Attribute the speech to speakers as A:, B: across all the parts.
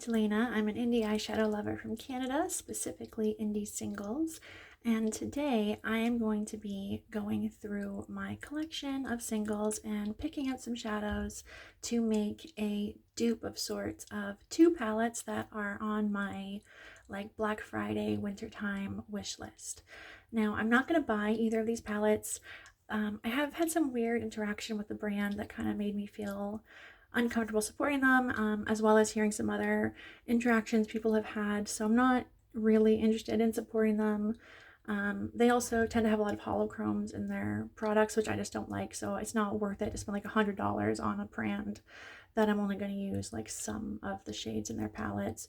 A: name's Lena. I'm an indie eyeshadow lover from Canada, specifically indie singles. And today I am going to be going through my collection of singles and picking out some shadows to make a dupe of sorts of two palettes that are on my Black Friday wintertime wish list. Now, I'm not going to buy either of these palettes. I have had some weird interaction with the brand that kind of made me feel uncomfortable supporting them, as well as hearing some other interactions people have had, so I'm not really interested in supporting them. They also tend to have a lot of holochromes in their products, which I just don't like, so it's not worth it to spend like $100 on a brand that I'm only going to use like some of the shades in their palettes.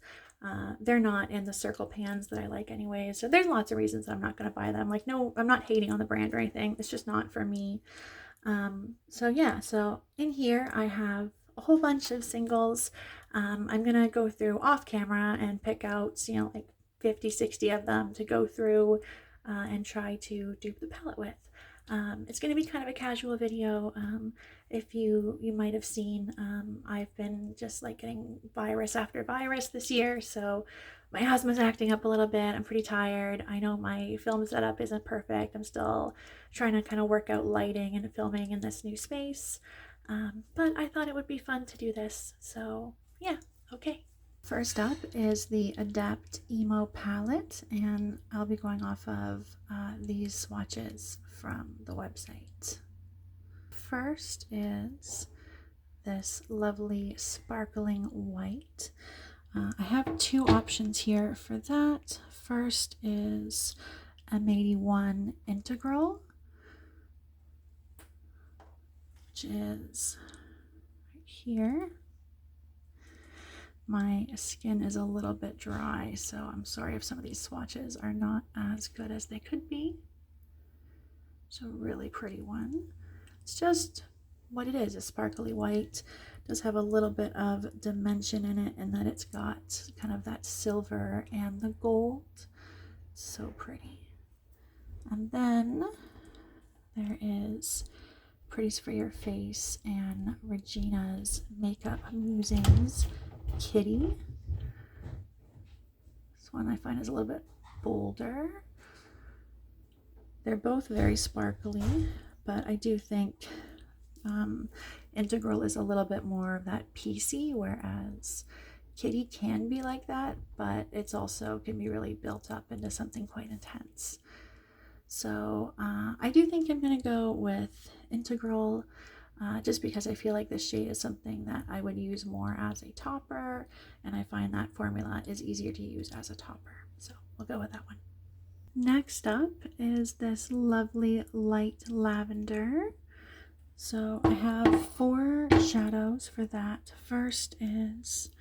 A: They're not in the circle pans that I like anyway, so there's lots of reasons that I'm not going to buy them. Like, no, I'm not hating on the brand or anything, it's just not for me. So yeah, so in here I have a whole bunch of singles. I'm gonna go through off camera and pick out, like 50-60 of them to go through and try to dupe the palette with. It's gonna be kind of a casual video. If you might have seen, I've been just like getting virus after virus this year, so my husband's acting up a little bit. I'm pretty tired. I know my film setup isn't perfect. I'm still trying to kind of work out lighting and filming in this new space. But I thought it would be fun to do this, so yeah, okay. First up is the Adept Emo palette, and I'll be going off of these swatches from the website. First is this lovely sparkling white. I have two options here for that. First is M81 Integral, which is right here. My skin is a little bit dry, so I'm sorry if some of these swatches are not as good as they could be. It's a really pretty one. It's just what it is, a sparkly white. It does have a little bit of dimension in it, and that it's got kind of that silver and the gold. It's so pretty. And then there is Pretties for Your Face and Regina's Makeup Musings Kitty. This one I find is a little bit bolder. They're both very sparkly, but I do think Integral is a little bit more of that piecey, whereas Kitty can be like that, but it's also can be really built up into something quite intense. So I do think I'm going to go with Integral, just because I feel like this shade is something that I would use more as a topper, and I find that formula is easier to use as a topper. So we'll go with that one. Next up is this lovely light lavender. So I have 4 shadows for that. First is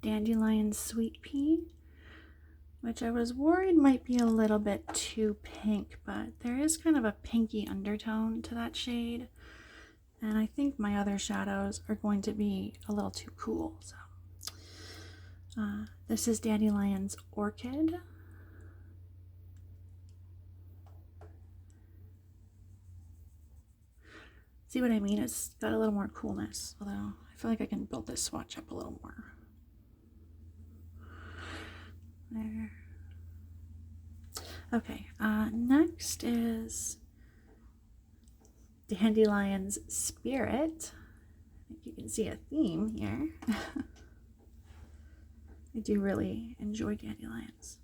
A: Dandylions Sweet Pea, which I was worried might be a little bit too pink, but there is kind of a pinky undertone to that shade. And I think my other shadows are going to be a little too cool. So this is Dandylions Orchid. See what I mean? It's got a little more coolness, although I feel like I can build this swatch up a little more. There. Okay, next is Dandylions Spirit. I think you can see a theme here. I do really enjoy Dandelions.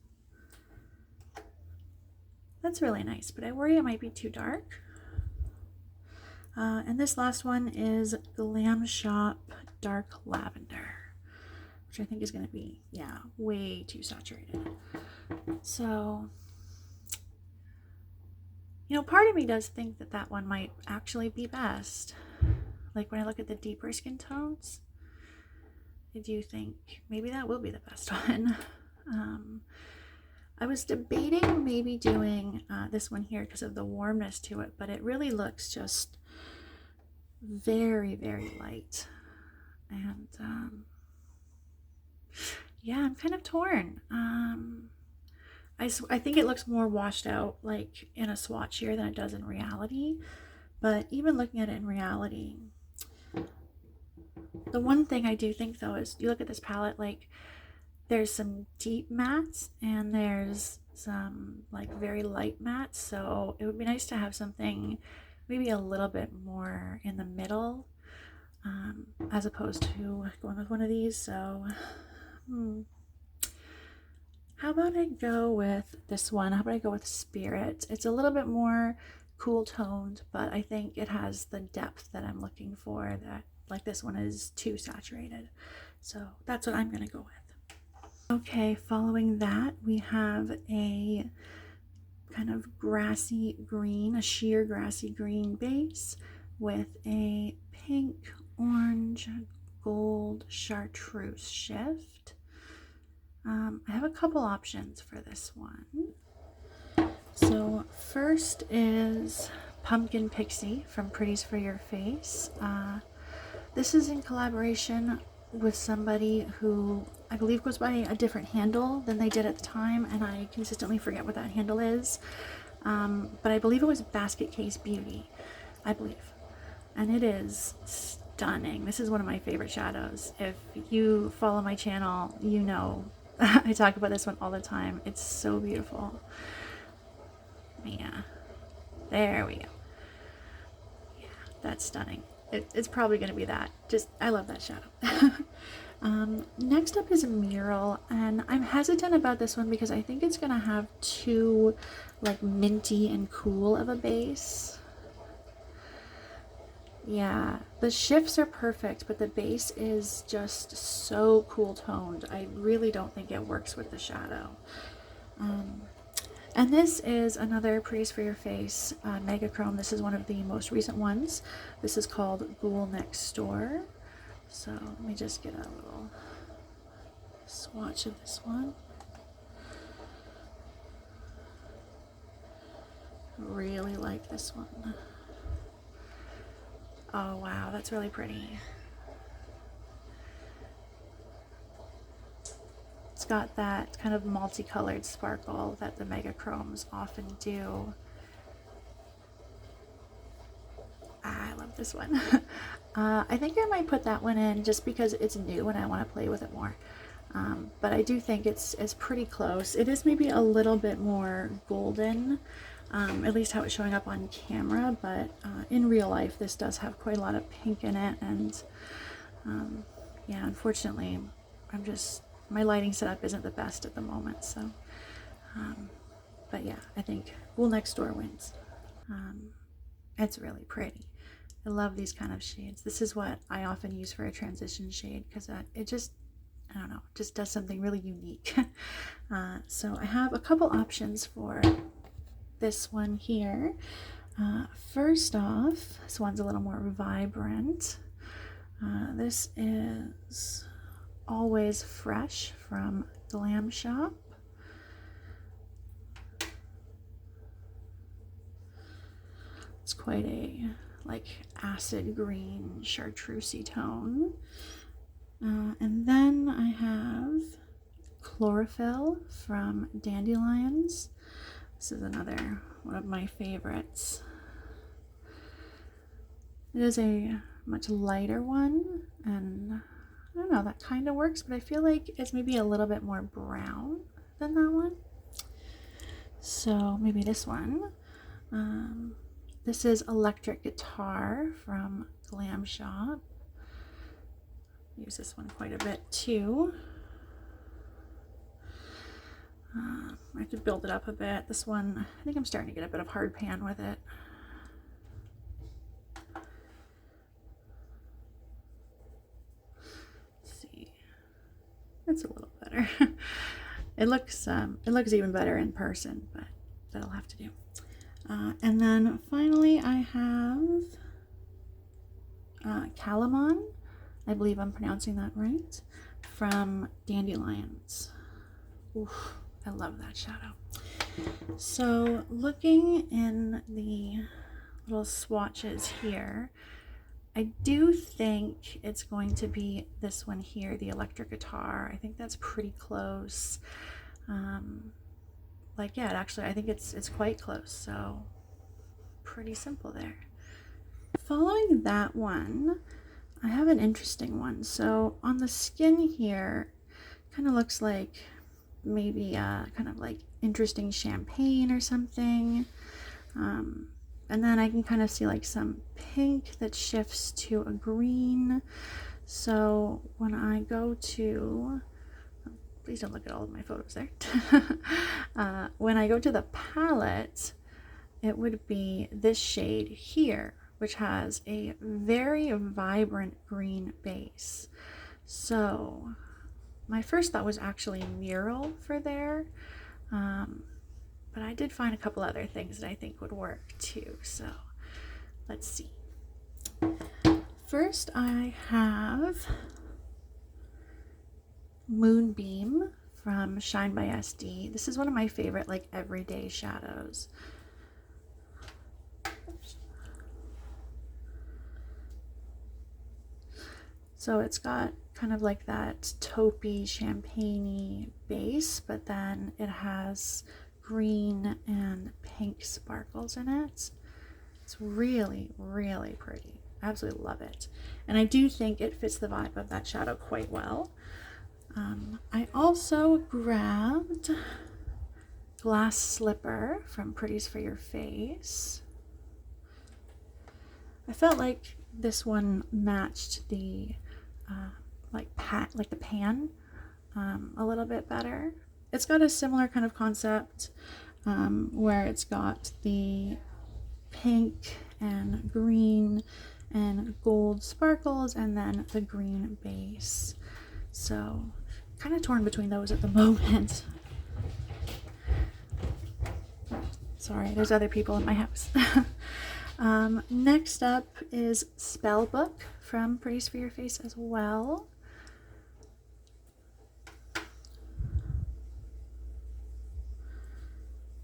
A: That's really nice, but I worry it might be too dark. And this last one is Glamshop Dark Lavender, which I think is going to be, yeah, way too saturated. So, part of me does think that that one might actually be best. Like when I look at the deeper skin tones, I do think maybe that will be the best one. I was debating maybe doing this one here because of the warmness to it, but it really looks just very, very light. And yeah, I'm kind of torn. I think it looks more washed out like in a swatch here than it does in reality, but even looking at it in reality, The one thing I do think though is you look at this palette, like there's some deep mattes and there's some like very light mattes, so it would be nice to have something maybe a little bit more in the middle, as opposed to going with one of these. So how about I go with this one? How about I go with Spirit? It's a little bit more cool toned, but I think it has the depth that I'm looking for, that like this one is too saturated. So that's what I'm gonna go with. Okay, following that, we have a kind of grassy green, a sheer grassy green base with a pink, orange, gold chartreuse shift. I have a couple options for this one. So first is Pumpkin Pixie from Pretties for Your Face. This is in collaboration with somebody who I believe goes by a different handle than they did at the time, and I consistently forget what that handle is. But I believe it was Basket Case Beauty, I believe. And it is stunning. This is one of my favorite shadows. If you follow my channel, you know I talk about this one all the time. It's so beautiful. Yeah, there we go. Yeah, that's stunning. It's probably going to be that. Just, I love that shadow. Next up is a Mural, and I'm hesitant about this one because I think it's going to have too like minty and cool of a base. Yeah, the shifts are perfect, but the base is just so cool toned. I really don't think it works with the shadow. And this is another Pretties for Your Face Mega Chrome. This is one of the most recent ones. This is called Ghoul Next Door. So let me just get a little swatch of this one. Really like this one. Oh wow, that's really pretty. It's got that kind of multicolored sparkle that the Mega Chromes often do. I love this one. I think I might put that one in just because it's new and I want to play with it more. But I do think it's pretty close. It is maybe a little bit more golden, at least how it's showing up on camera, but in real life this does have quite a lot of pink in it, and yeah, unfortunately my lighting setup isn't the best at the moment, so but yeah, I think Ghoul Next Door wins. It's really pretty. I love these kind of shades. This is what I often use for a transition shade because it just, I don't know, just does something really unique. So I have a couple options for this one here. First off, this one's a little more vibrant. This is Always Fresh from Glamshop. It's quite a like acid green chartreusey tone. And then I have Chlorophyll from Dandylions. This is another one of my favorites. It is a much lighter one, and I don't know, that kind of works, but I feel like it's maybe a little bit more brown than that one. So maybe this one. This is Electric Guitar from Glamshop. Use this one quite a bit too. I have to build it up a bit. This one, I think I'm starting to get a bit of hard pan with it. Let's see. It's a little better. It looks even better in person, but that'll have to do. And then finally I have Calamon, I believe I'm pronouncing that right, from Dandylions. Oof, I love that shadow. So looking in the little swatches here, I do think it's going to be this one here, the Electric Guitar. I think that's pretty close. Like, yeah, actually, I think it's quite close, so pretty simple there. Following that one, I have an interesting one. So on the skin here, kind of looks like maybe kind of like interesting champagne or something. And then I can kind of see like some pink that shifts to a green. So when I go to, please don't look at all of my photos there. When I go to the palette, it would be this shade here, which has a very vibrant green base. So my first thought was actually mural for there. But I did find a couple other things that I think would work too. So let's see. First, I have Moonbeam from Shine by SD. This is one of my favorite like everyday shadows. So it's got kind of like that taupey, champagne-y base, but then it has green and pink sparkles in it. It's really, really pretty. Absolutely love it. And I do think it fits the vibe of that shadow quite well. I also grabbed Glass Slipper from Pretties for Your Face. I felt like this one matched the like the pan a little bit better. It's got a similar kind of concept where it's got the pink and green and gold sparkles and then the green base. So kind of torn between those at the moment. Sorry, there's other people in my house. Next up is Spellbook from Pretties for Your Face as well.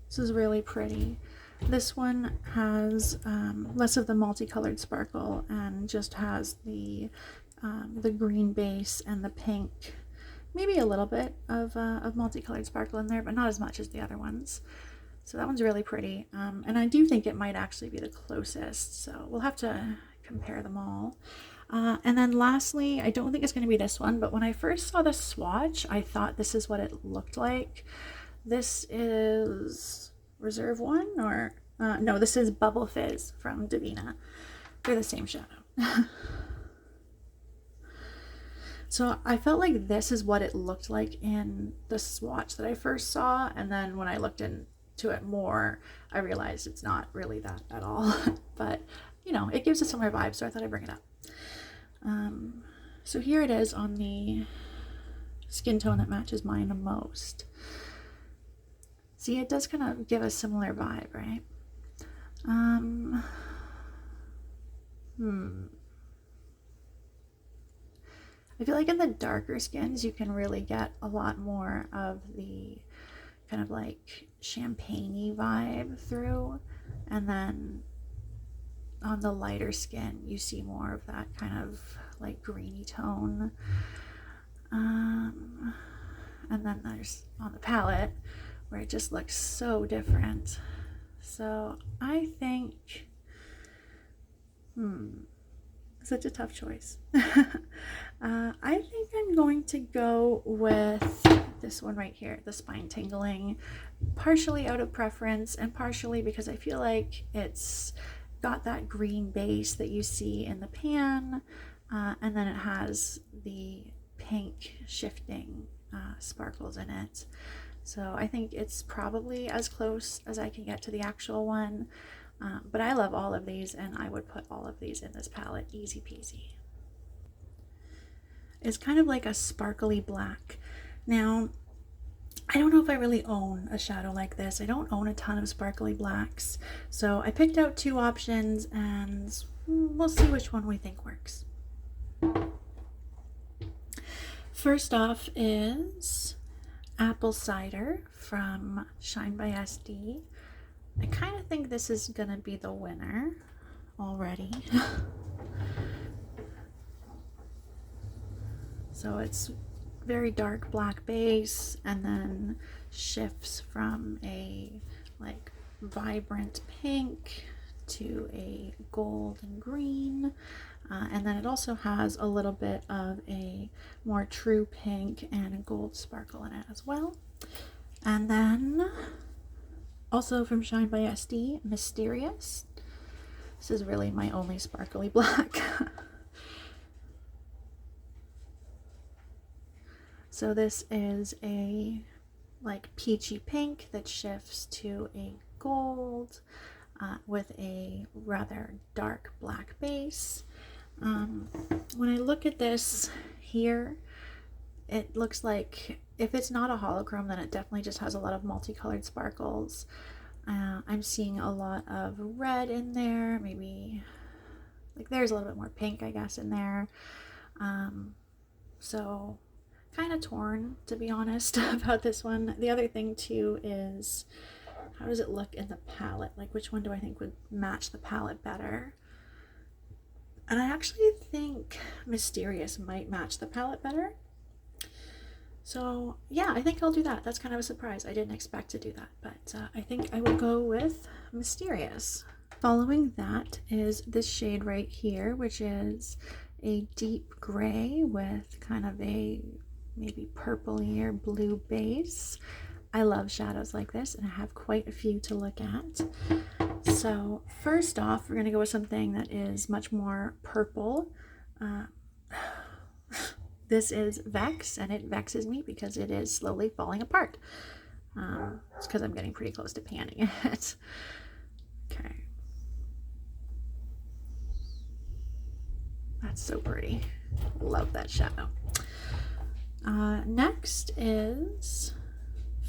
A: This is really pretty. This one has less of the multicolored sparkle and just has the green base and the pink. Maybe a little bit of multicolored sparkle in there, but not as much as the other ones. So that one's really pretty. And I do think it might actually be the closest. So we'll have to compare them all. And then lastly, I don't think it's going to be this one, but when I first saw the swatch, I thought this is what it looked like. This is Reserve One, or no, this is Bubble Fizz from Davina. They're the same shadow. So I felt like this is what it looked like in the swatch that I first saw, and then when I looked into it more, I realized it's not really that at all. But you know, it gives a similar vibe, so I thought I'd bring it up. So here it is on the skin tone that matches mine the most. See, it does kind of give a similar vibe, right? I feel like in the darker skins, you can really get a lot more of the kind of like champagne-y vibe through. And then on the lighter skin, you see more of that kind of like greeny tone. And then there's on the palette where it just looks so different. So I think, such a tough choice. I think I'm going to go with this one right here, the Spine Tingling, partially out of preference and partially because I feel like it's got that green base that you see in the pan, and then it has the pink shifting sparkles in it. So I think it's probably as close as I can get to the actual one. But I love all of these, and I would put all of these in this palette, easy peasy. It's kind of like a sparkly black. Now, I don't know if I really own a shadow like this. I don't own a ton of sparkly blacks. So I picked out two options, and we'll see which one we think works. First off is Apple Cider from Shine by SD. I kind of think this is gonna be the winner already. So it's very dark black base and then shifts from a like vibrant pink to a gold and green. And then it also has a little bit of a more true pink and a gold sparkle in it as well. And then also from Shine by SD, Mysterious. This is really my only sparkly black. So this is a like peachy pink that shifts to a gold with a rather dark black base. When I look at this here, it looks like if it's not a holochrome, then it definitely just has a lot of multicolored sparkles. I'm seeing a lot of red in there, maybe like there's a little bit more pink, I guess, in there. So kind of torn, to be honest, about this one. The other thing too is, how does it look in the palette? Like, which one do I think would match the palette better? And I actually think Mysterious might match the palette better. So yeah, I think I'll do that. That's kind of a surprise. I didn't expect to do that, but I think I will go with Mysterious. Following that is this shade right here, which is a deep gray with kind of a maybe purpley or blue base. I love shadows like this, and I have quite a few to look at. So first off, we're going to go with something that is much more purple. This is Vex, and it vexes me because it is slowly falling apart. It's because I'm getting pretty close to panning it. Okay. That's so pretty. Love that shadow. Next is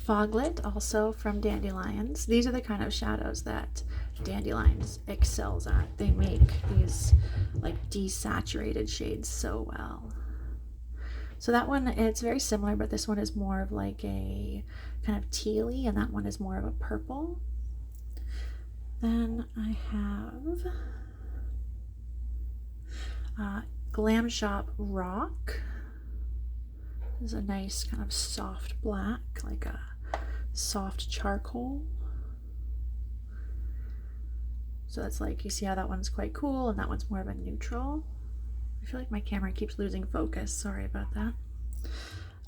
A: Foglet, also from Dandylions. These are the kind of shadows that Dandylions excels at. They make these like desaturated shades so well. So that one, it's very similar, but this one is more of like a kind of tealy, and that one is more of a purple. Then I have Glamshop Rock. This is a nice kind of soft black, like a soft charcoal. So that's like, you see how that one's quite cool, and that one's more of a neutral. I feel like my camera keeps losing focus. Sorry about that.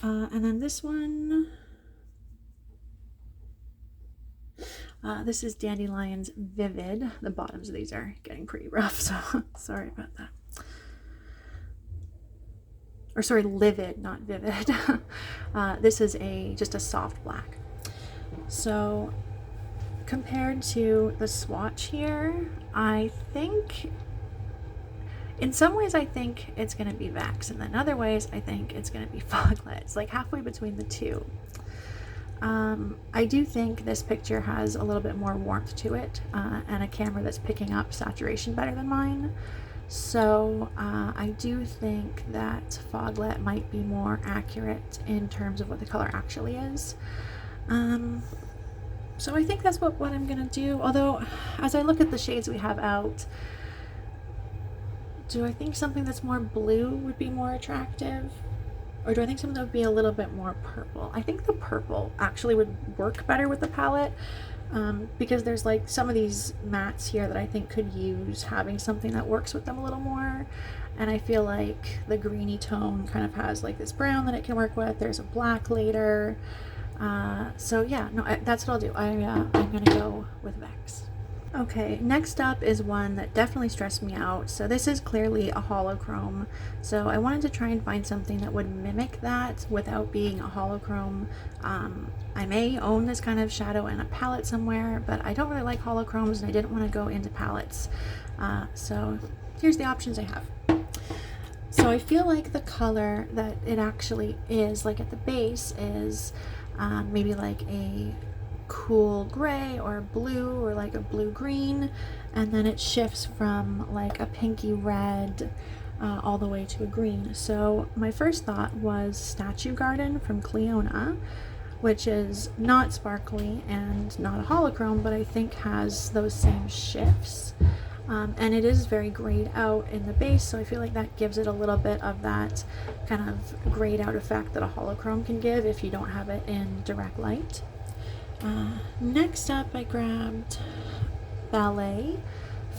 A: And then this one, this is Dandylions Vivid. The bottoms of these are getting pretty rough, so sorry about that. Or sorry, Livid, not Vivid. This is just a soft black. So compared to the swatch here, I think in some ways I think it's going to be Vex, and then other ways I think it's going to be Foglet. It's like halfway between the two. I do think this picture has a little bit more warmth to it, and a camera that's picking up saturation better than mine. So I do think that Foglet might be more accurate in terms of what the color actually is. So I think that's what I'm gonna do. Although, as I look at the shades we have out, do I think something that's more blue would be more attractive? Or do I think something that would be a little bit more purple? I think the purple actually would work better with the palette, because there's like some of these mattes here that I think could use having something that works with them a little more. And I feel like the greeny tone kind of has like this brown that it can work with. There's a black later. So yeah, no, that's what I'll do. I'm gonna go with Vex. Okay, next up is one that definitely stressed me out. So this is clearly a holochrome. So I wanted to try and find something that would mimic that without being a holochrome. I may own this kind of shadow in a palette somewhere, but I don't really like holochromes, and I didn't want to go into palettes. So here's the options I have. So I feel like the color that it actually is, like at the base, is maybe like a cool gray or blue, or like a blue green, and then it shifts from like a pinky red all the way to a green. So my first thought was Statue Garden from Cleona, which is not sparkly and not a holochrome, but I think has those same shifts. And it is very grayed out in the base, so I feel like that gives it a little bit of that kind of grayed out effect that a holochrome can give if you don't have it in direct light. Next up, I grabbed Ballet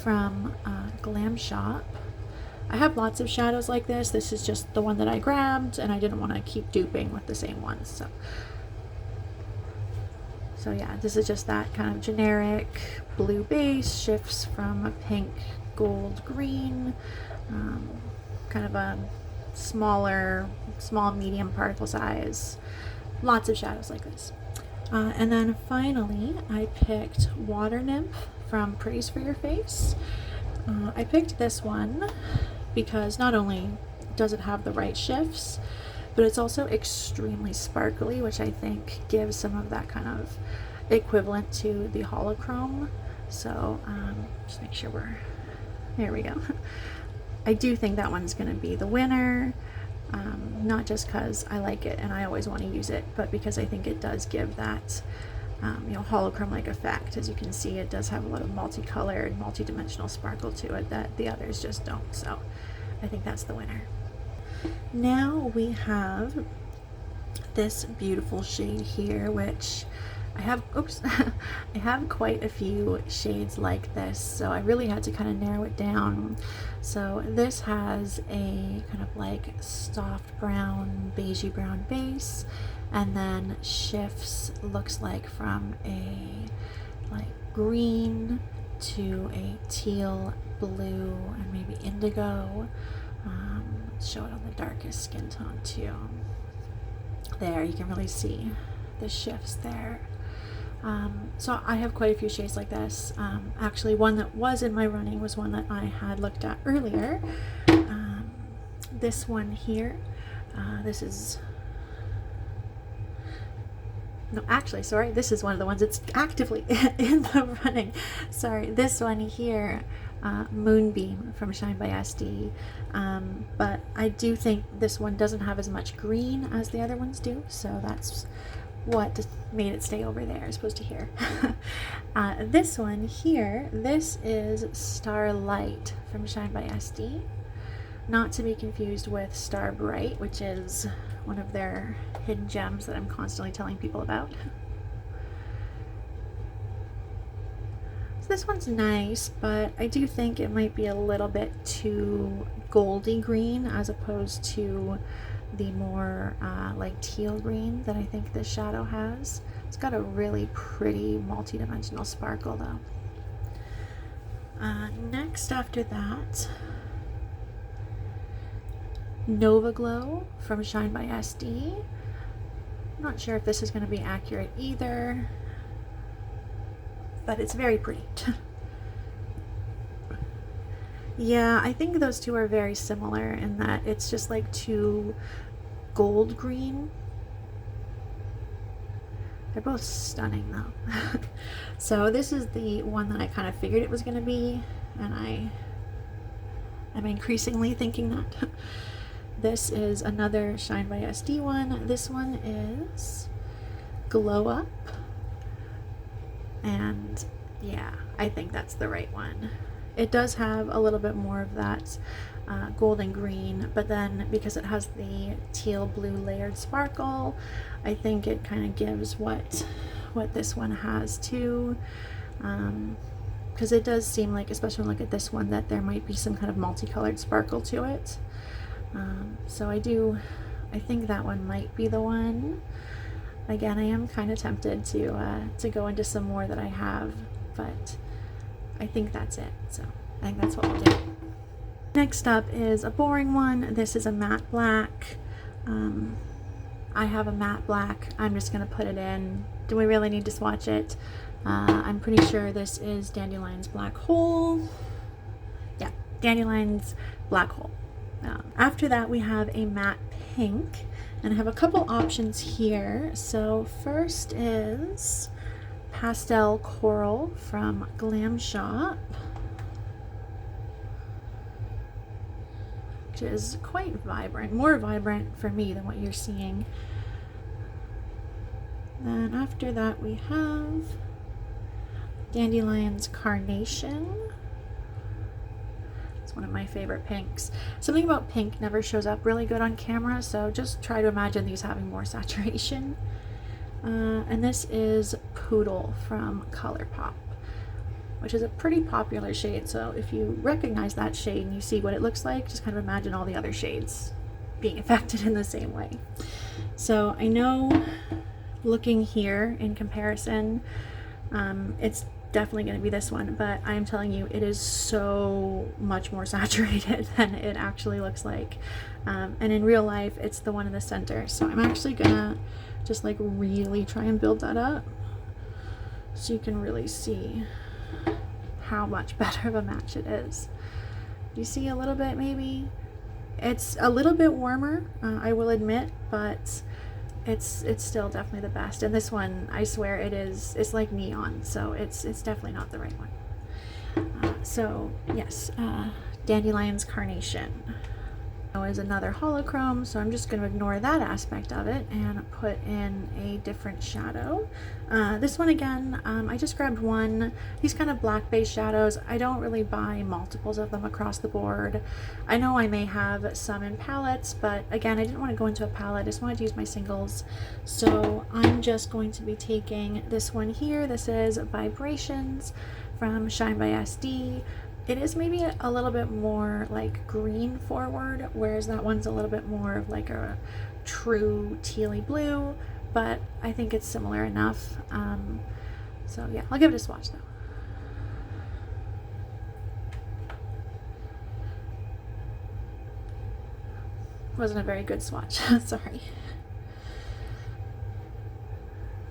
A: from Glamshop. I have lots of shadows like this. This is just the one that I grabbed, and I didn't want to keep duping with the same ones. So yeah, this is just that kind of generic blue base, shifts from a pink, gold, green, kind of a small, medium particle size. Lots of shadows like this. And then finally, I picked Water Nymph from Pretties for Your Face. I picked this one because not only does it have the right shifts, but it's also extremely sparkly, which I think gives some of that kind of equivalent to the holochrome. So just make sure there we go. I do think that one's going to be the winner, not just because I like it and I always want to use it, but because I think it does give that holochrome-like effect. As you can see, it does have a lot of multicolored, multi-dimensional sparkle to it that the others just don't. So I think that's the winner. Now we have this beautiful shade here, which I have, I have quite a few shades like this, so I really had to kind of narrow it down. So this has a kind of like soft brown, beigey brown base, and then shifts, looks like from a like green to a teal, blue, and maybe indigo. Show it on the darkest skin tone too. There, you can really see the shifts there. So I have quite a few shades like this. Actually, one that was in my running was one that I had looked at earlier. This one here, this is, no, actually, sorry, this is one of the ones that's actively in the running. Sorry, this one here, Moonbeam from Shine by SD. But I do think this one doesn't have as much green as the other ones do, so that's what made it stay over there as opposed to here. This one here, this is Starlight from Shine by SD, not to be confused with Star Bright, which is one of their hidden gems that I'm constantly telling people about. So this one's nice, but I do think it might be a little bit too goldy green as opposed to the more like teal green that I think this shadow has. It's got a really pretty multi-dimensional sparkle though. Next after that, Nova Glow from Shine by SD. I'm not sure if this is going to be accurate either, but it's very pretty. Yeah, I think those two are very similar in that it's just like two gold green. They're both stunning though. So this is the one that I kind of figured it was going to be, and I'm increasingly thinking that. This is another Shine by SD one. This one is Glow Up, and yeah, I think that's the right one. It does have a little bit more of that golden green, but then because it has the teal blue layered sparkle, I think it kind of gives what this one has too, because it does seem like, especially when I look at this one, that there might be some kind of multicolored sparkle to it. So I think that one might be the one. Again, I am kind of tempted to go into some more that I have, but I think that's it. So I think that's what we'll do. Next up is a boring one. This is a matte black. I have a matte black. I'm just going to put it in. Do we really need to swatch it? I'm pretty sure this is Dandylions Black Hole. Yeah, Dandylions Black Hole. After that, we have a matte pink, and I have a couple options here. So first is Pastel Coral from Glamshop, which is quite vibrant, more vibrant for me than what you're seeing. Then after that, we have Dandylions Carnation. One of my favorite pinks. Something about pink never shows up really good on camera, so just try to imagine these having more saturation. And this is Poodle from ColourPop. which is a pretty popular shade. So if you recognize that shade and you see what it looks like, just kind of imagine all the other shades being affected in the same way. So I know looking here in comparison, it's definitely going to be this one, but I'm telling you, it is so much more saturated than it actually looks like. And in real life, it's the one in the center. So I'm actually gonna just like really try and build that up so you can really see how much better of a match it is. You see a little bit, maybe? It's a little bit warmer, I will admit, but it's still definitely the best. And this one, I swear it's like neon, so it's definitely not the right one. So yes, Dandylions Carnation is another holochrome, so I'm just going to ignore that aspect of it and put in a different shadow. This one again, I just grabbed one. These kind of black based shadows, I don't really buy multiples of them across the board. I know I may have some in palettes, but again, I didn't want to go into a palette. I just wanted to use my singles. So I'm just going to be taking this one here. This is Vibrations from Shine by SD. It is maybe a little bit more like green forward, whereas that one's a little bit more of like a true tealy blue, but I think it's similar enough. So yeah, I'll give it a swatch though. Wasn't a very good swatch, sorry.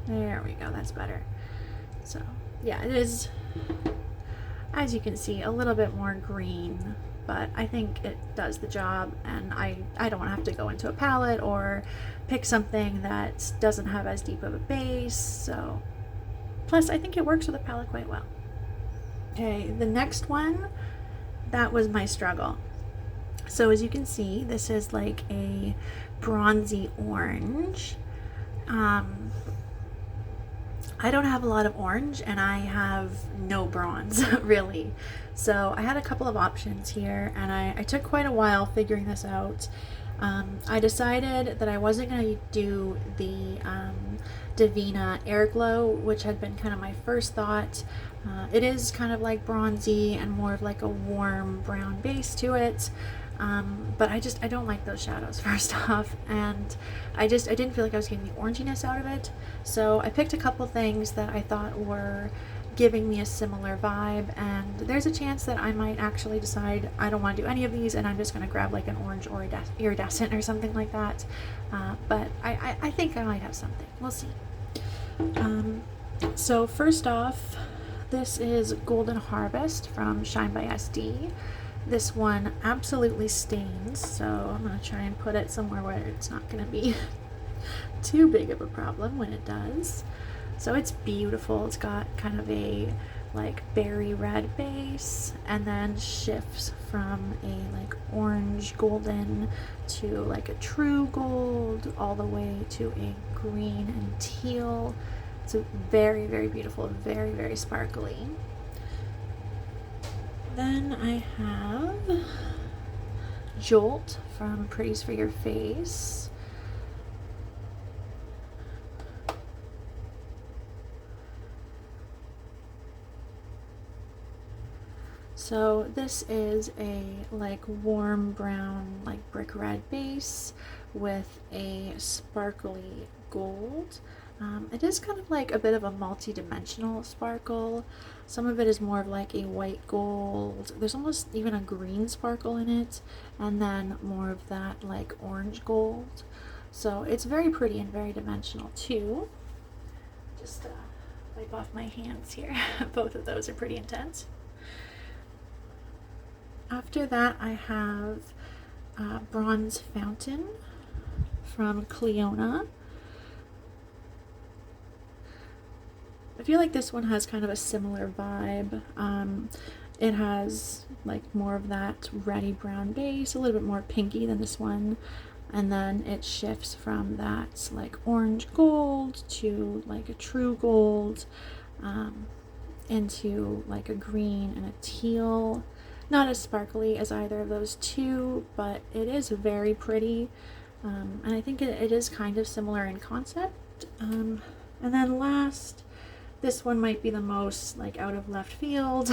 A: There we go, that's better. So yeah, it is, as you can see, a little bit more green, but I think it does the job, and I don't want to have to go into a palette or pick something that doesn't have as deep of a base. So plus I think it works with a palette quite well. Okay, the next one, that was my struggle. So as you can see, this is like a bronzy orange. I don't have a lot of orange, and I have no bronze really. So I had a couple of options here, and I took quite a while figuring this out. I decided that I wasn't going to do the Divina Air Glow, which had been kind of my first thought. It is kind of like bronzy and more of like a warm brown base to it. But I don't like those shadows, first off, and I didn't feel like I was getting the oranginess out of it. So I picked a couple things that I thought were giving me a similar vibe, and there's a chance that I might actually decide I don't want to do any of these and I'm just going to grab like an orange or iridescent or something like that. But I think I might have something. We'll see. So first off, this is Golden Harvest from Shine by SD. This one absolutely stains, so I'm going to try and put it somewhere where it's not going to be too big of a problem when it does. So it's beautiful. It's got kind of a like berry red base, and then shifts from a like orange golden to like a true gold, all the way to a green and teal. It's very, very beautiful, very, very sparkly. Then I have Jolt from Pretties for Your Face. So this is a like warm brown, like brick red base with a sparkly gold. It is kind of like a bit of a multi-dimensional sparkle. Some of it is more of like a white gold. There's almost even a green sparkle in it, and then more of that like orange gold. So it's very pretty and very dimensional too. Just wipe off my hands here. Both of those are pretty intense. After that, I have Bronze Fountain from Cleona. I feel like this one has kind of a similar vibe. It has like more of that reddy brown base, a little bit more pinky than this one, and then it shifts from that like orange gold to like a true gold, into like a green and a teal. Not as sparkly as either of those two, but it is very pretty, and I think it is kind of similar in concept. And then last, This one might be the most like out of left field.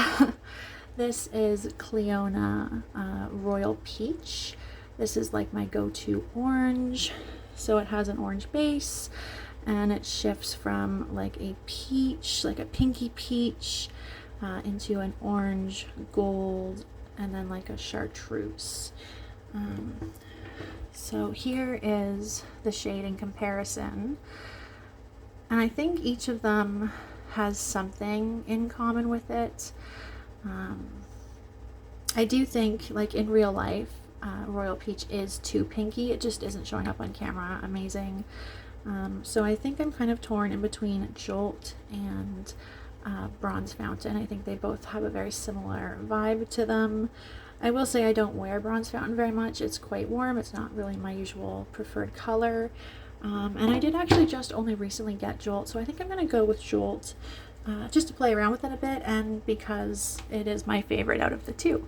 A: This is Cleona Royal Peach. This is like my go-to orange. So it has an orange base and it shifts from like a peach, like a pinky peach, into an orange, gold, and then like a chartreuse. So here is the shade in comparison. And I think each of them has something in common with it. I do think, like in real life, Royal Peach is too pinky. It just isn't showing up on camera amazing. So I think I'm kind of torn in between Jolt and Bronze Fountain. I think they both have a very similar vibe to them. I will say I don't wear Bronze Fountain very much. It's quite warm. It's not really my usual preferred color. And I did actually just only recently get Jolt, so I think I'm going to go with Jolt just to play around with it a bit and because it is my favorite out of the two.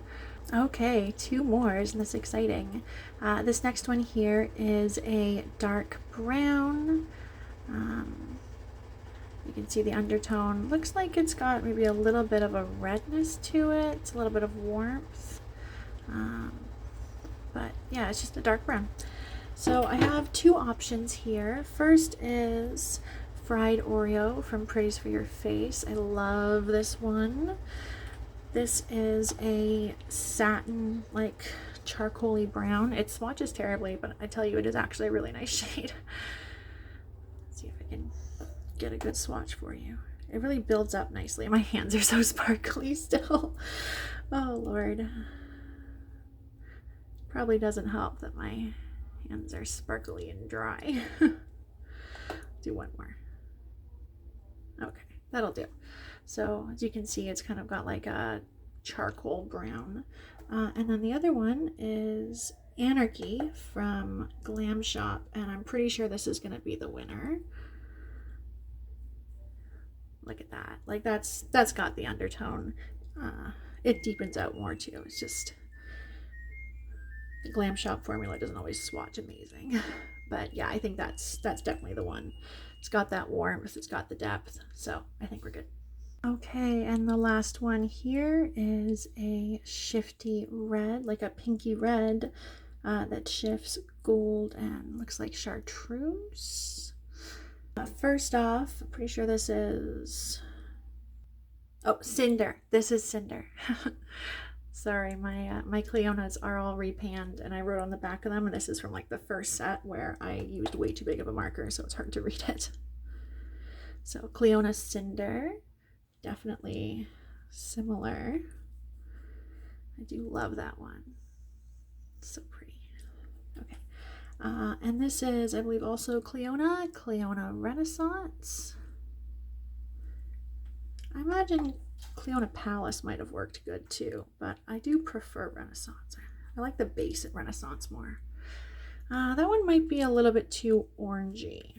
A: Okay, two more. Isn't this exciting? This next one here is a dark brown. You can see the undertone. Looks like it's got maybe a little bit of a redness to it, a little bit of warmth. But yeah, it's just a dark brown. So I have two options here. First is Fried Oreo from Pretties for Your Face. I love this one. This is a satin, like charcoaly brown. It swatches terribly, but I tell you, it is actually a really nice shade. Let's see if I can get a good swatch for you. It really builds up nicely. My hands are so sparkly still. Oh Lord. Probably doesn't help that my hands are sparkly and dry. Do one more. Okay, that'll do. So as you can see, it's kind of got like a charcoal brown. And then the other one is Anarchy from Glamshop, and I'm pretty sure this is going to be the winner. Look at that. Like that's got the undertone. It deepens out more too. It's just the Glamshop formula doesn't always swatch amazing. But yeah, I think that's definitely the one. It's got that warmth, it's got the depth, so I think we're good. Okay, and the last one here is a shifty red, like a pinky red, that shifts gold and looks like chartreuse. First off, I'm pretty sure this is... Oh, Cinder. This is Cinder. Sorry, my Cleonas are all repanned and I wrote on the back of them, and this is from like the first set where I used way too big of a marker, so it's hard to read it. So Cleona Cinder, definitely similar. I do love that one. So pretty. Okay. And this is, I believe, also Cleona Renaissance. I imagine Cleona Palace might have worked good too, but I do prefer Renaissance. I like the base at Renaissance more. That one might be a little bit too orangey.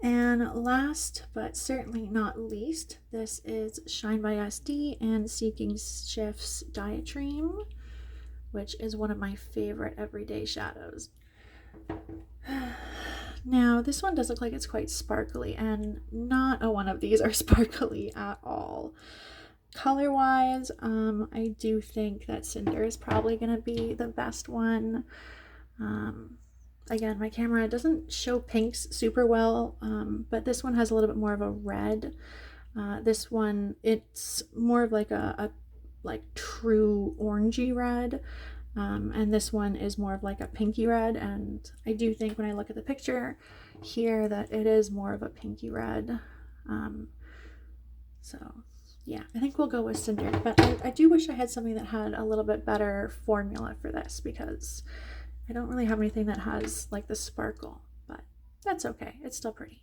A: And last, but certainly not least, this is Shine by SD and Seeking Shifts Diatreme, which is one of my favorite everyday shadows. Now, this one does look like it's quite sparkly, and not a one of these are sparkly at all. Color-wise, I do think that Cinder is probably going to be the best one. Again, my camera doesn't show pinks super well, but this one has a little bit more of a red. This one, it's more of like a like true orangey red. And this one is more of like a pinky red, and I do think when I look at the picture here that it is more of a pinky red. So yeah, I think we'll go with Cinder, but I do wish I had something that had a little bit better formula for this, because I don't really have anything that has like the sparkle, but that's okay. It's still pretty.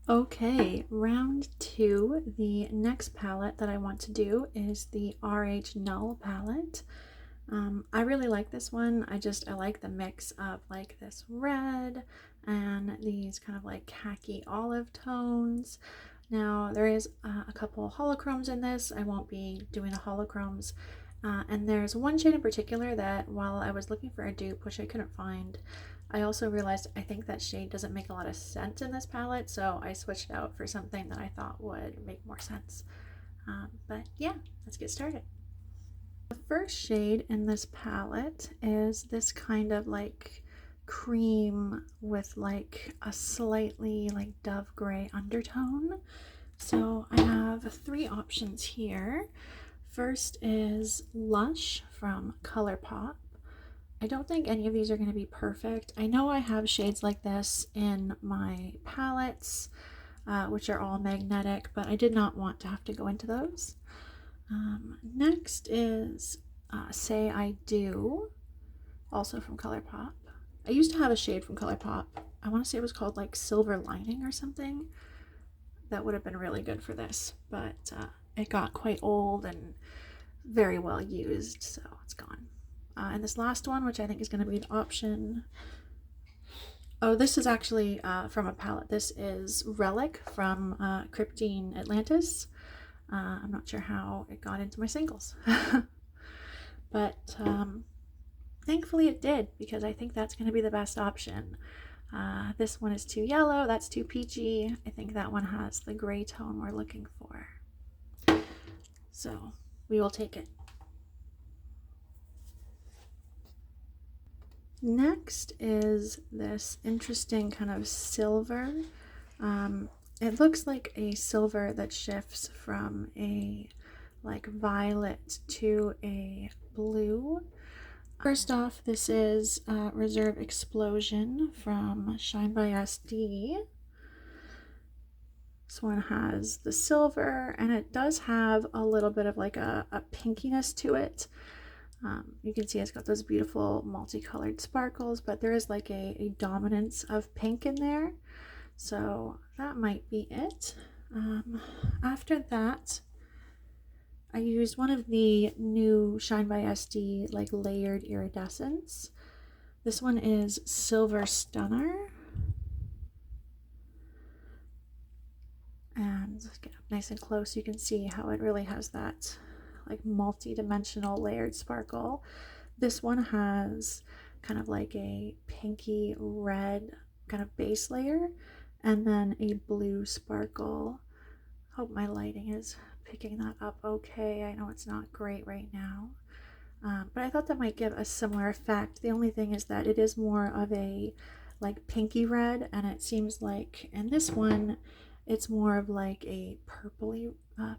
A: Okay, round two. The next palette that I want to do is the RhNull palette. I really like this one. I like the mix of like this red and these kind of like khaki olive tones. Now there is a couple holochromes in this. I won't be doing the holochromes. And there's one shade in particular that while I was looking for a dupe, which I couldn't find, I also realized I think that shade doesn't make a lot of sense in this palette, so I switched out for something that I thought would make more sense. But yeah, let's get started. The first shade in this palette is this kind of like cream with like a slightly like dove gray undertone. So I have 3 options here. First is Lush from ColourPop. I don't think any of these are going to be perfect. I know I have shades like this in my palettes, which are all magnetic, but I did not want to have to go into those. Next is Say I Do, also from ColourPop. I used to have a shade from ColourPop. I want to say it was called like Silver Lining or something. That would have been really good for this, but it got quite old and very well used, so it's gone. And this last one, which I think is going to be an option. Oh, this is actually from a palette. This is Relic from Cryptine Atlantis. I'm not sure how it got into my singles, but thankfully it did, because I think that's going to be the best option. This one is too yellow, that's too peachy. I think that one has the gray tone we're looking for. So we will take it. Next is this interesting kind of silver. It looks like a silver that shifts from a like violet to a blue. First off, this is Reserve Explosion from Shine by SD. This one has the silver, and it does have a little bit of like a pinkiness to it. You can see it's got those beautiful multicolored sparkles, but there is like a dominance of pink in there. So that might be it. After that, I used one of the new Shine by SD like layered iridescence. This one is Silver Stunner. And get up nice and close, you can see how it really has that like multi-dimensional layered sparkle. This one has kind of like a pinky red kind of base layer, and then a blue sparkle. Hope my lighting is picking that up okay. I know it's not great right now, but I thought that might give a similar effect. The only thing is that it is more of a like pinky red, and it seems like in this one it's more of like a purpley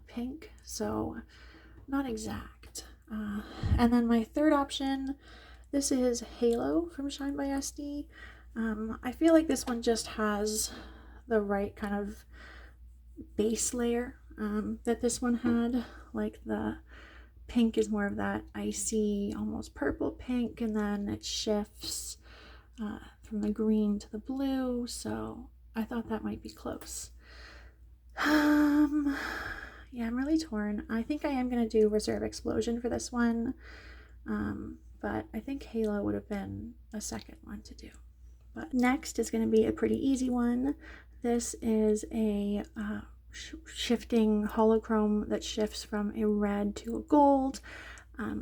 A: pink, so not exact. And then my third option, this is Halo from Shine by SD. I feel like this one just has the right kind of base layer that this one had. Like the pink is more of that icy, almost purple pink, and then it shifts from the green to the blue, so I thought that might be close. Yeah, I'm really torn. I think I am going to do Reserve Explosion for this one, but I think Halo would have been a second one to do. But next is going to be a pretty easy one. This is a shifting holochrome that shifts from a red to a gold.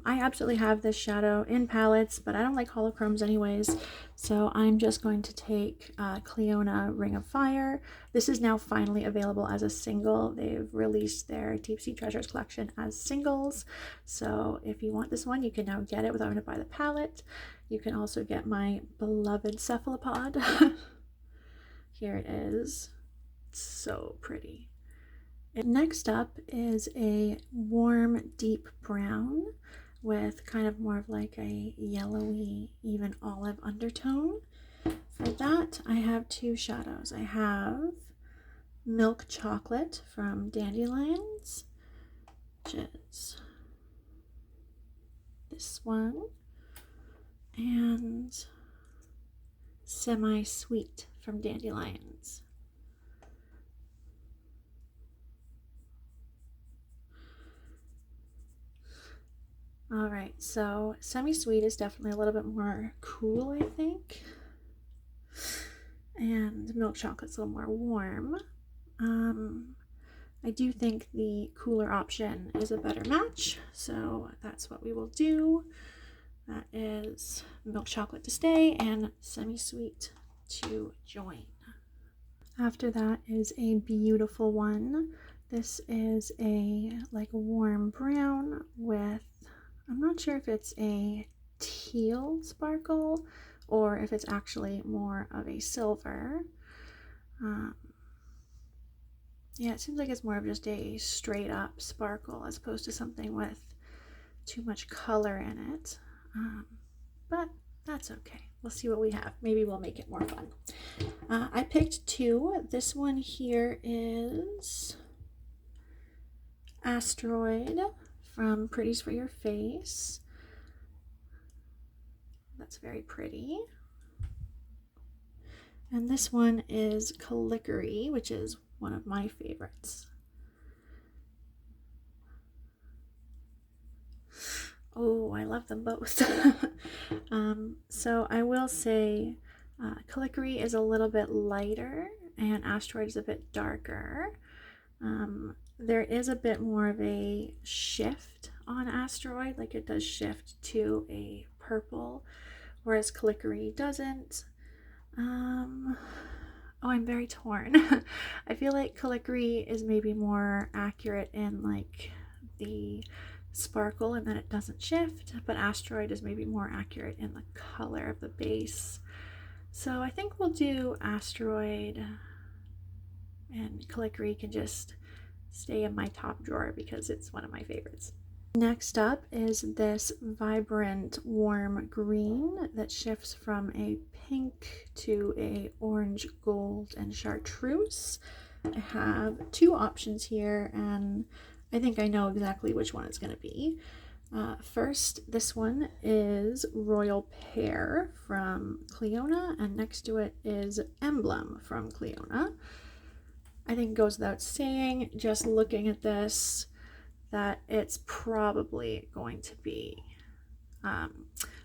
A: I absolutely have this shadow in palettes, but I don't like holochromes anyways, so I'm just going to take Cleona Ring of Fire. This is now finally available as a single. They've released their Deep Sea Treasures collection as singles, so if you want this one, you can now get it without having to buy the palette. You can also get my beloved Cephalopod. Here it is. It's so pretty. Next up is a warm deep brown with kind of more of like a yellowy, even olive undertone. For that, I have 2 shadows. I have Milk Chocolate from Dandylions, which is this one, and Semi Sweet from Dandylions. All right, so Semi-Sweet is definitely a little bit more cool, I think. And Milk Chocolate's a little more warm. I do think the cooler option is a better match, so that's what we will do. That is milk chocolate to stay and semi-sweet to join. After that is a beautiful one. This is a like warm brown with, I'm not sure if it's a teal sparkle or if it's actually more of a silver. Yeah, it seems like it's more of just a straight up sparkle as opposed to something with too much color in it. But that's okay. We'll see what we have. Maybe we'll make it more fun. I picked two. This one here is Asteroid from Pretties for Your Face. That's very pretty. And this one is Calickery, which is one of my favorites. Oh, I love them both. So I will say Calickery is a little bit lighter and Asteroid is a bit darker. There is a bit more of a shift on Asteroid, like it does shift to a purple, whereas Calickery doesn't. Oh, I'm very torn. I feel like Calickery is maybe more accurate in like the sparkle and then it doesn't shift, but Asteroid is maybe more accurate in the color of the base. So I think we'll do Asteroid, and Calickery can just stay in my top drawer because it's one of my favorites. Next up is this vibrant warm green that shifts from a pink to a orange, gold, and chartreuse. I have two options here and I think I know exactly which one it's going to be. First, this one is Royal Pear from Cleona, and next to it is Emblem from Cleona. I think it goes without saying, just looking at this, that it's probably going to be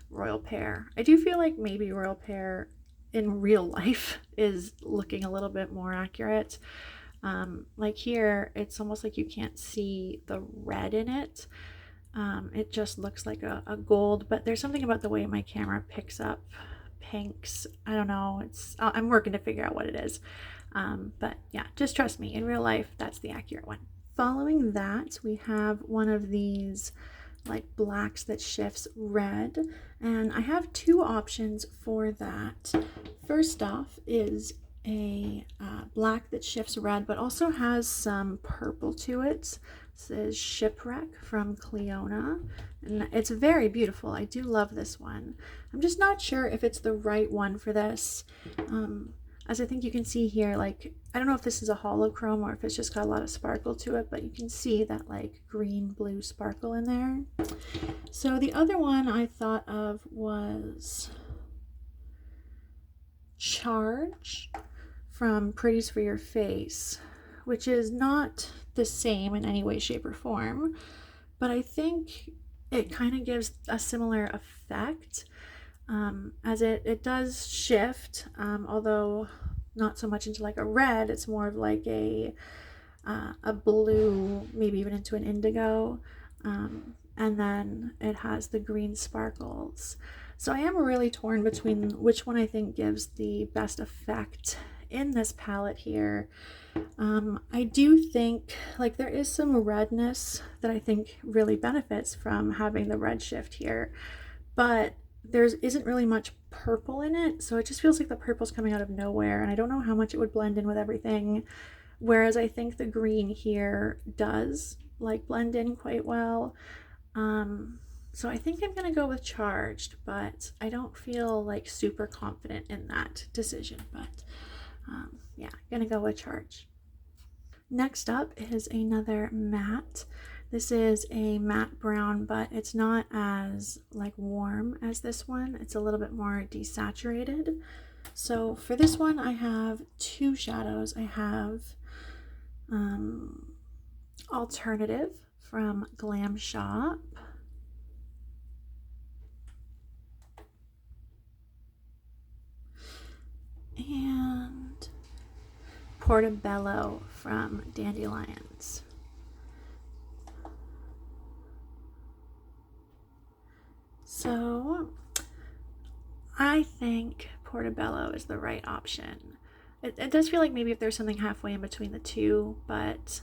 A: Royal Pear. I do feel like maybe Royal Pear in real life is looking a little bit more accurate. Like here, it's almost like you can't see the red in it. It just looks like a gold, but there's something about the way my camera picks up pinks. I don't know. I'm working to figure out what it is. But yeah, just trust me. In real life, that's the accurate one. Following that, we have one of these like blacks that shifts red, and I have two options for that. First off is a black that shifts red but also has some purple to it. This is Shipwreck from Cleona, and it's very beautiful. I do love this one. I'm just not sure if it's the right one for this. As I think you can see here, like, I don't know if this is a holochrome or if it's just got a lot of sparkle to it, but you can see that like green blue sparkle in there. So the other one I thought of was Charge from Pretties for Your Face, which is not the same in any way, shape, or form, but I think it kind of gives a similar effect. As it does shift, although not so much into like a red, it's more of like a blue, maybe even into an indigo, and then it has the green sparkles. So I am really torn between which one I think gives the best effect in this palette here. I do think like there is some redness that I think really benefits from having the red shift here, but there isn't really much purple in it, so it just feels like the purple's coming out of nowhere, and I don't know how much it would blend in with everything, whereas I think the green here does like blend in quite well. So I think I'm gonna go with Charged, but I don't feel like super confident in that decision, but yeah, gonna go with Charged. Next up is another matte. This is a matte brown, but it's not as like warm as this one. It's a little bit more desaturated. So for this one, I have two shadows. I have Alternative from Glamshop. And Portobello from Dandelions. So I think Portobello is the right option. It does feel like maybe if there's something halfway in between the two, but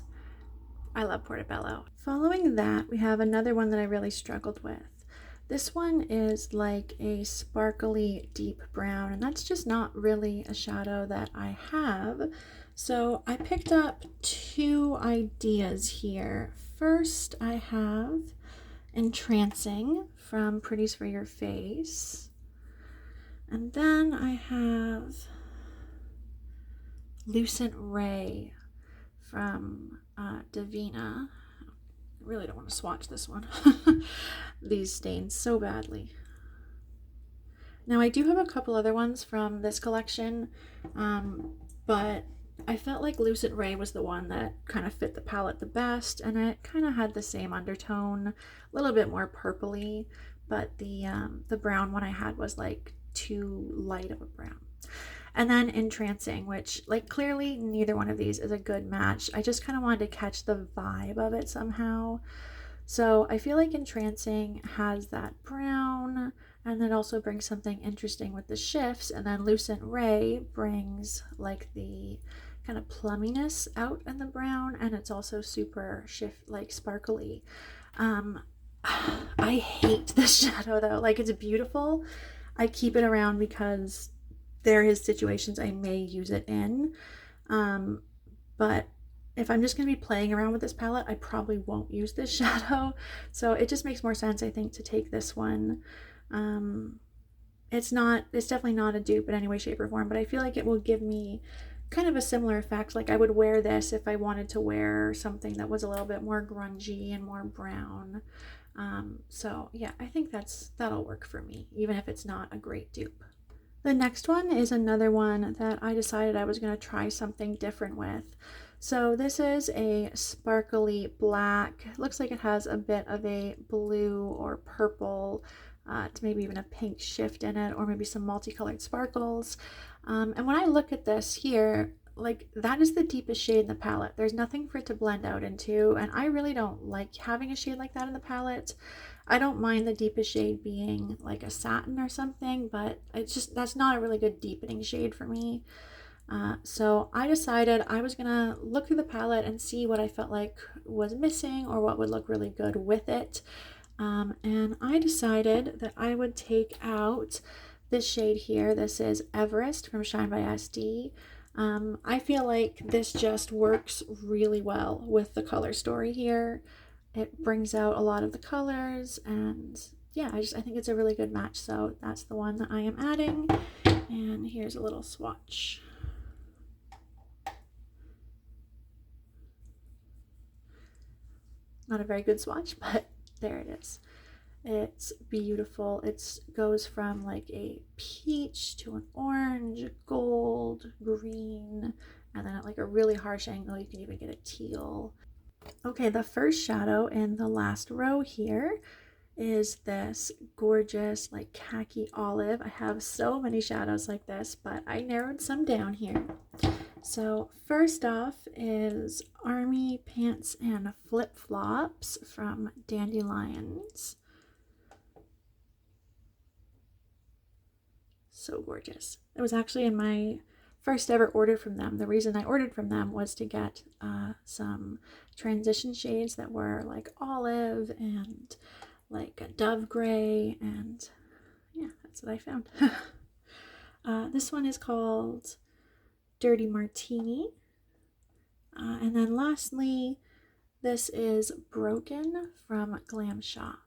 A: I love Portobello. Following that, we have another one that I really struggled with. This one is like a sparkly deep brown, and that's just not really a shadow that I have. So I picked up two ideas here. First, I have Entrancing from Pretties for Your Face. And then I have Lucent Ray from Davina. I really don't want to swatch this one. These stains so badly. Now I do have a couple other ones from this collection, but I felt like Lucent Ray was the one that kind of fit the palette the best, and it kind of had the same undertone, a little bit more purpley, but the brown one I had was like too light of a brown. And then Entrancing, which like clearly neither one of these is a good match. I just kind of wanted to catch the vibe of it somehow. So I feel like Entrancing has that brown, and then also brings something interesting with the shifts, and then Lucent Ray brings like the kind of plumminess out in the brown, and it's also super like sparkly. I hate this shadow though. Like, it's beautiful. I keep it around because there is situations I may use it in, but if I'm just going to be playing around with this palette, I probably won't use this shadow. So it just makes more sense, I think, to take this one. It's definitely not a dupe in any way, shape, or form, but I feel like it will give me kind of a similar effect. Like, I would wear this if I wanted to wear something that was a little bit more grungy and more brown. So yeah, I think that'll work for me, even if it's not a great dupe. The next one is another one that I decided I was going to try something different with. So this is a sparkly black. It looks like it has a bit of a blue or purple, to maybe even a pink shift in it, or maybe some multicolored sparkles. And when I look at this here, like, that is the deepest shade in the palette. There's nothing for it to blend out into, and I really don't like having a shade like that in the palette. I don't mind the deepest shade being like a satin or something, but it's just, that's not a really good deepening shade for me. So I decided I was gonna look through the palette and see what I felt like was missing or what would look really good with it. And I decided that I would take out this shade here. This is Everest from Shine by SD. I feel like this just works really well with the color story here. It brings out a lot of the colors, and yeah, I think it's a really good match. So that's the one that I am adding. And here's a little swatch. Not a very good swatch, but there it is. It's beautiful. It goes from like a peach to an orange, gold, green, and then at like a really harsh angle you can even get a teal. Okay, the first shadow in the last row here is this gorgeous like khaki olive. I have so many shadows like this, but I narrowed some down here. So first off is Army Pants and Flip Flops from Dandylions. So gorgeous. It was actually in my first ever order from them. The reason I ordered from them was to get some transition shades that were like olive and like a dove gray, and yeah, that's what I found. This one is called Dirty Martini. And then lastly, this is Broken from Glamshop.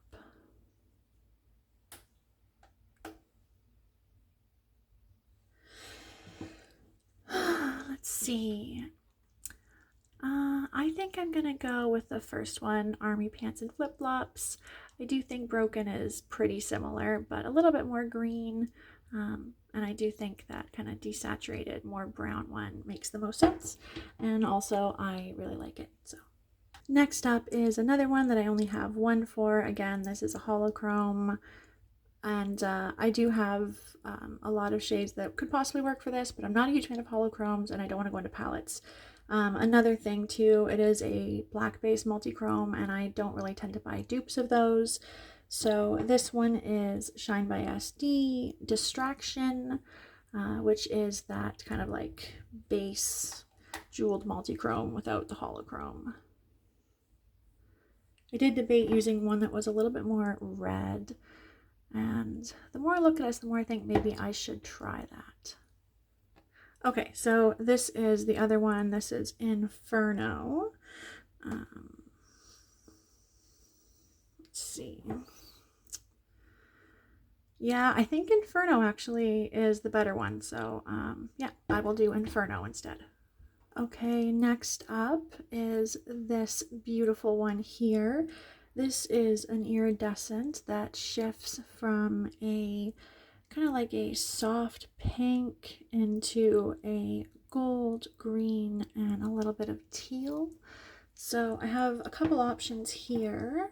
A: Let's see. I think I'm gonna go with the first one, Army Pants and Flip Flops. I do think Broken is pretty similar, but a little bit more green. And I do think that kind of desaturated, more brown one makes the most sense. And also, I really like it. So next up is another one that I only have one for. Again, this is a holochrome. And I do have a lot of shades that could possibly work for this, but I'm not a huge fan of holochromes, and I don't want to go into palettes. Another thing too, it is a black base multi-chrome, and I don't really tend to buy dupes of those. So this one is Shine by SD Distraction, which is that kind of like base jeweled multi-chrome without the holochrome. I did debate using one that was a little bit more red, and the more I look at this, the more I think maybe I should try that. Okay, so this is the other one. This is Inferno. Let's see. Yeah, I think Inferno actually is the better one. So yeah, I will do Inferno instead. Okay, next up is this beautiful one here. This is an iridescent that shifts from a kind of like a soft pink into a gold, green, and a little bit of teal. So I have a couple options here.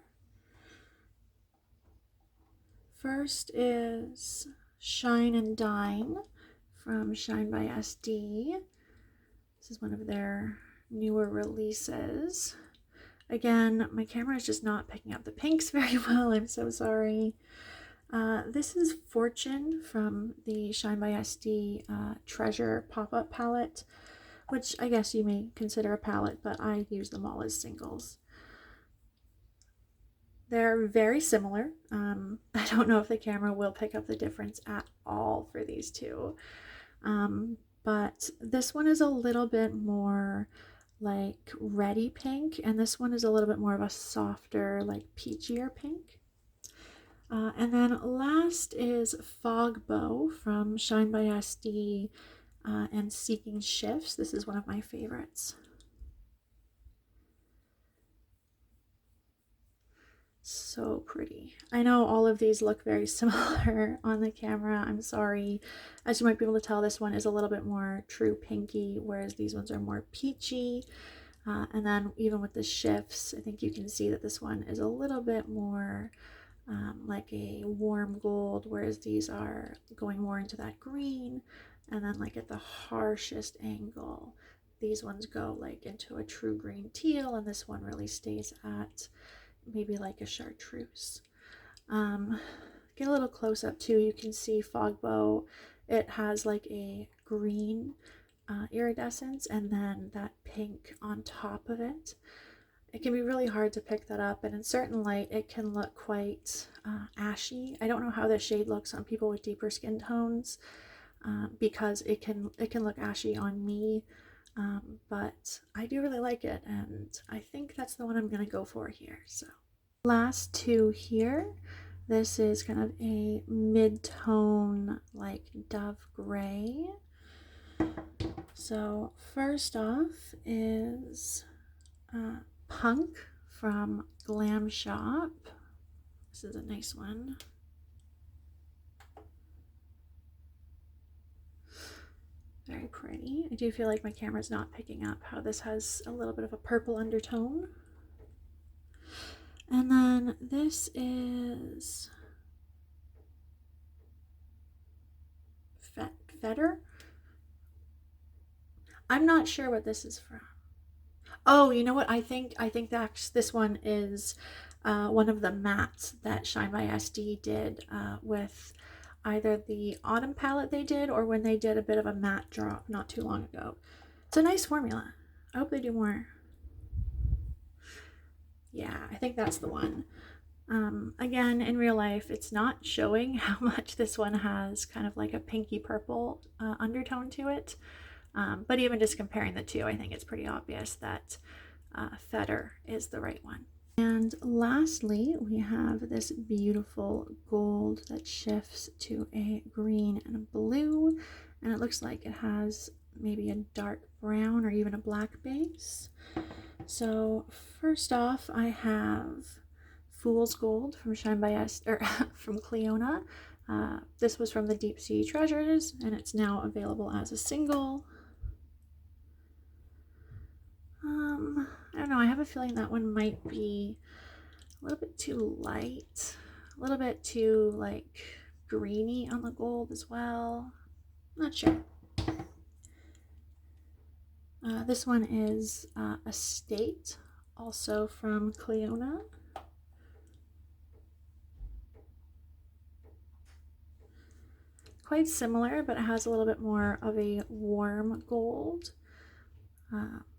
A: First is Shine and Dine from Shine by SD. This is one of their newer releases. Again, my camera is just not picking up the pinks very well. I'm so sorry. This is Fortune from the Shine by SD Treasure pop-up palette, which I guess you may consider a palette, but I use them all as singles. They're very similar. I don't know if the camera will pick up the difference at all for these two. But this one is a little bit more like reddy pink, and this one is a little bit more of a softer, like peachier pink. And then last is Fog Bow from Shine by SD and Seeking Shifts. This is one of my favorites. So pretty. I know all of these look very similar on the camera. I'm sorry. As you might be able to tell, this one is a little bit more true pinky, whereas these ones are more peachy. And then even with the shifts, I think you can see that this one is a little bit more like a warm gold, whereas these are going more into that green. And then like at the harshest angle, these ones go like into a true green teal, and this one really stays at maybe like a chartreuse. Get a little close up too, you can see Fog Bow. It has like a green iridescence and then that pink on top of it. It can be really hard to pick that up, and in certain light it can look quite ashy. I don't know how this shade looks on people with deeper skin tones because it can look ashy on me, but I do really like it, and I think that's the one I'm gonna go for here. So last two here, this is kind of a mid-tone like dove gray. So first off is Punk from Glamshop. This is a nice one. Very pretty. I do feel like my camera's not picking up how this has a little bit of a purple undertone. And then this is Fetter. I'm not sure what this is from. Oh, you know what? I think that this one is one of the mattes that Shine by SD did with either the autumn palette they did or when they did a bit of a matte drop not too long ago. It's a nice formula. I hope they do more. Yeah, I think that's the one. Again, in real life, it's not showing how much this one has kind of like a pinky purple undertone to it. But even just comparing the two, I think it's pretty obvious that Fetter is the right one. And lastly, we have this beautiful gold that shifts to a green and a blue, and it looks like it has maybe a dark brown or even a black base. So first off, I have Fool's Gold from Shine by SD, or from Cleona. This was from the Deep Sea Treasures, and it's now available as a single. I don't know, I have a feeling that one might be a little bit too light, a little bit too like greeny on the gold as well. Not sure. This one is Estate, also from Cleona. quite similar, but it has a little bit more of a warm gold.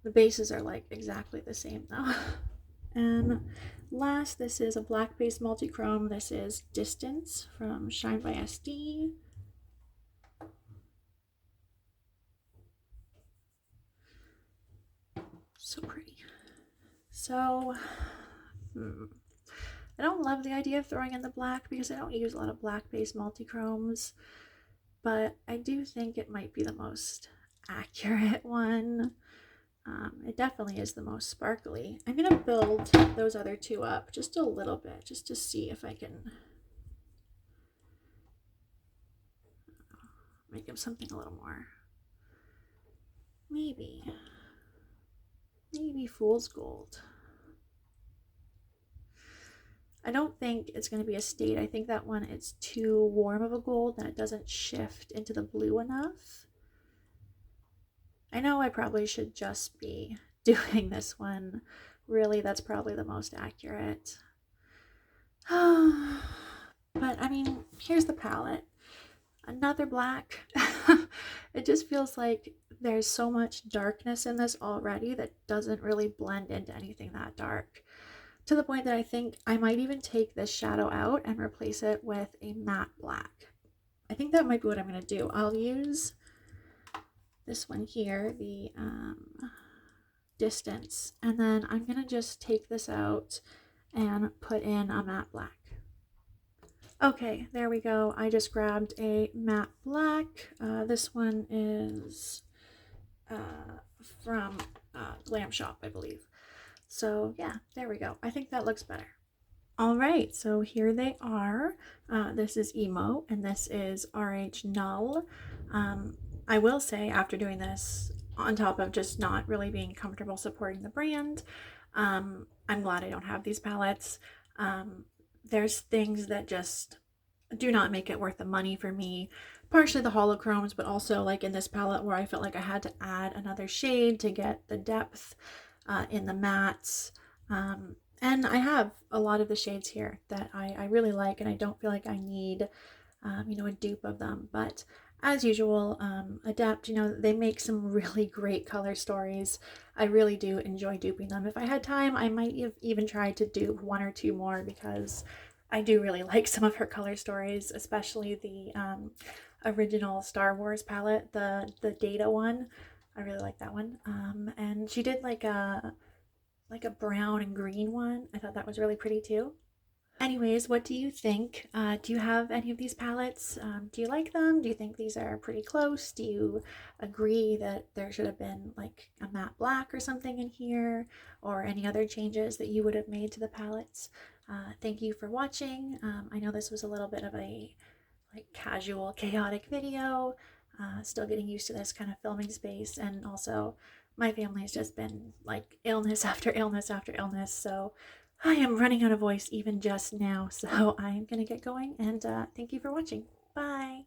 A: The bases are like exactly the same though. And last, this is a black base multi-chrome. This is Distance from Shine by SD. So pretty. So, I don't love the idea of throwing in the black because I don't use a lot of black base multi-chromes, but I do think it might be the most accurate one. It definitely is the most sparkly. I'm gonna build those other two up just a little bit, just to see if I can make them something a little more, maybe fool's gold. I don't think it's going to be a state. I think that one is too warm of a gold and it doesn't shift into the blue enough. I know I probably should just be doing this one. Really, that's probably the most accurate. But I mean, here's the palette. Another black. It just feels like there's so much darkness in this already that doesn't really blend into anything that dark. To the point that I think I might even take this shadow out and replace it with a matte black. I think that might be what I'm going to do. I'll use this one here, the Distance, and then I'm going to just take this out and put in a matte black. Okay, there we go. I just grabbed a matte black. This one is from Glamshop, I believe. So yeah, there we go. I think that looks better. All right, so here they are. This is Emo and this is RhNull. I will say, after doing this, on top of just not really being comfortable supporting the brand, I'm glad I don't have these palettes. There's things that just do not make it worth the money for me. Partially the holochromes, but also like in this palette where I felt like I had to add another shade to get the depth in the mattes. And I have a lot of the shades here that I really like, and I don't feel like I need, a dupe of them. But as usual, Adept, they make some really great color stories. I really do enjoy duping them. If I had time, I might have even tried to dupe one or two more because I do really like some of her color stories, especially the original Star Wars palette, the Data one. I really like that one. And she did like a brown and green one. I thought that was really pretty too. Anyways, what do you think? Do you have any of these palettes? Do you like them? Do you think these are pretty close? Do you agree that there should have been like a matte black or something in here, or any other changes that you would have made to the palettes? Thank you for watching. I know this was a little bit of a casual, chaotic video. Still getting used to this kind of filming space, and also my family has just been like illness after illness after illness, so I am running out of voice even just now, so I'm gonna get going, and thank you for watching. Bye!